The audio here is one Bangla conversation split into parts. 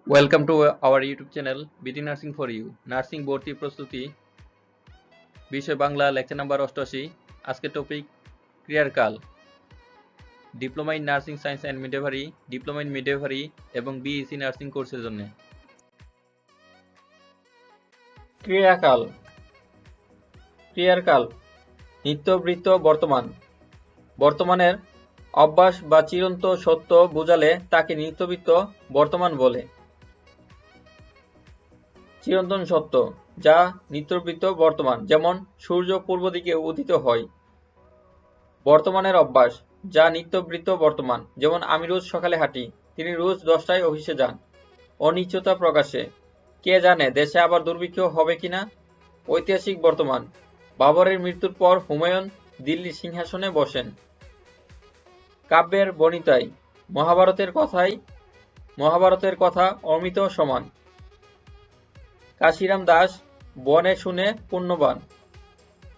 Welcome to our YouTube channel BT Narsing for you. Narsing Vorti Prostuti বিষয় বাংলা লেকচার নাম্বার 88। আজকের টপিক ক্রিয়ার কাল। Diploma in nursing science and midwifery, diploma in midwifery এবং বিএসসি নার্সিং কোর্সের জন্য। ক্রিয়াকাল। ক্রিয়ার কাল নিত্যবৃত্ত বর্তমান। বর্তমানের অভ্যাস বা চিরন্ত সত্য বোঝালে তাকে নিত্যবৃত্ত বর্তমান বলে। চিরন্তন সত্য যা নিত্যবৃত্ত বর্তমান, যেমন সূর্য পূর্ব দিকে উদিত হয়। বর্তমানের অভ্যাস যা নিত্যবৃত্ত বর্তমান, যেমন আমি রোজ সকালে হাঁটি, তিনি রোজ 10টায় অফিসে যান। অনিশ্চয়তা প্রকাশে কে জানে দেশে আবার দুর্ভিক্ষ হবে কিনা। ঐতিহাসিক বর্তমান বাবরের মৃত্যুর পর হুমায়ুন দিল্লি সিংহাসনে বসেন। কাব্যের বনিতায় মহাভারতের কথা অমৃত সমান। কাশিরাম দাস বনে শুনে পুণ্যবান।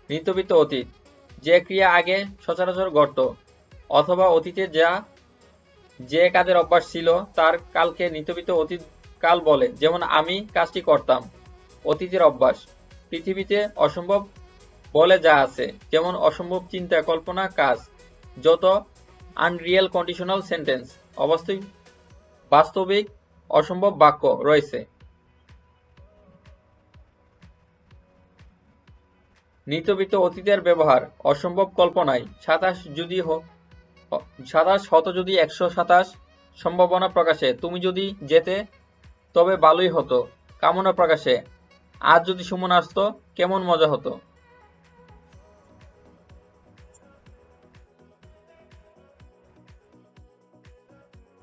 নিত্যবৃত্ত অতীত যে ক্রিয়া আগে সচরাচর ঘটত অথবা অতীতে যে কাজের অভ্যাস ছিল তার কালকে নিত্যবৃত্ত অতীত কাল বলে, যেমন আমি কাজটি করতাম। অতীতের অভ্যাস পৃথিবীতে অসম্ভব বলে যা আছে, যেমন অসম্ভব চিন্তা, কল্পনা, কাজ। যত আনরিয়েল কন্ডিশনাল সেন্টেন্স বাস্তবিক অসম্ভব বাক্য রয়েছে। নিত্যবৃত্ত অতীতের ব্যবহার অসম্ভব কল্পনায় 27 হত যদি 127 সম্ভাবনা প্রকাশে তুমি যদি যেতে তবে ভালোই হতো। কামনা প্রকাশে আজ যদি সুমন আসতো কেমন মজা হতো।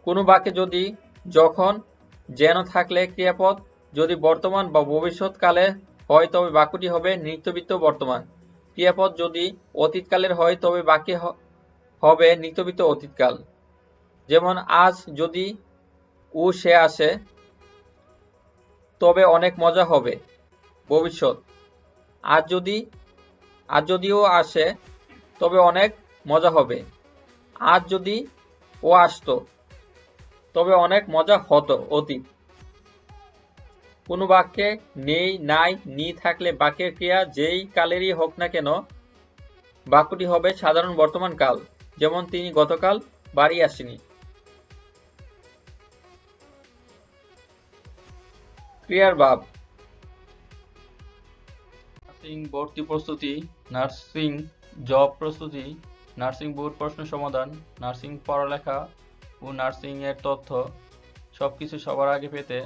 কোনো বাক্যে যদি, যখন, যেন থাকলে ক্রিয়াপদ যদি বর্তমান বা ভবিষ্যৎ কালে হয় তবে বাক্যটি হবে নিত্যবৃত্ত বর্তমান। ক্রিয়াপদ যদি অতীতকালের হয় তবে বাক্যে হবে নিত্যবৃত্ত অতীতকাল। যেমন আজ যদি সে আসে তবে অনেক মজা হবে। ভবিষ্যৎ আজ যদি ও আসে তবে অনেক মজা হবে। আজ যদি ও আসতো তবে অনেক মজা হতো। অতীত। কোনো বাক্যে নেই, নাই, নি থাকলে বাক্যের ক্রিয়া যেই কালেরই হোক না কেন বাক্যটি হবে সাধারণ বর্তমান কাল, যেমন তিনি গতকাল বাড়ি আসেনি। ক্রিয়ার ভাব নার্সিং ভর্তি প্রস্তুতি, নার্সিং জব প্রস্তুতি, নার্সিং বোর্ড প্রশ্ন সমাধান, নার্সিং পড়ালেখা ও নার্সিং এর তথ্য সবকিছু সবার আগে পেতে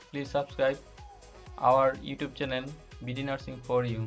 please subscribe our YouTube channel BT Narsing for you.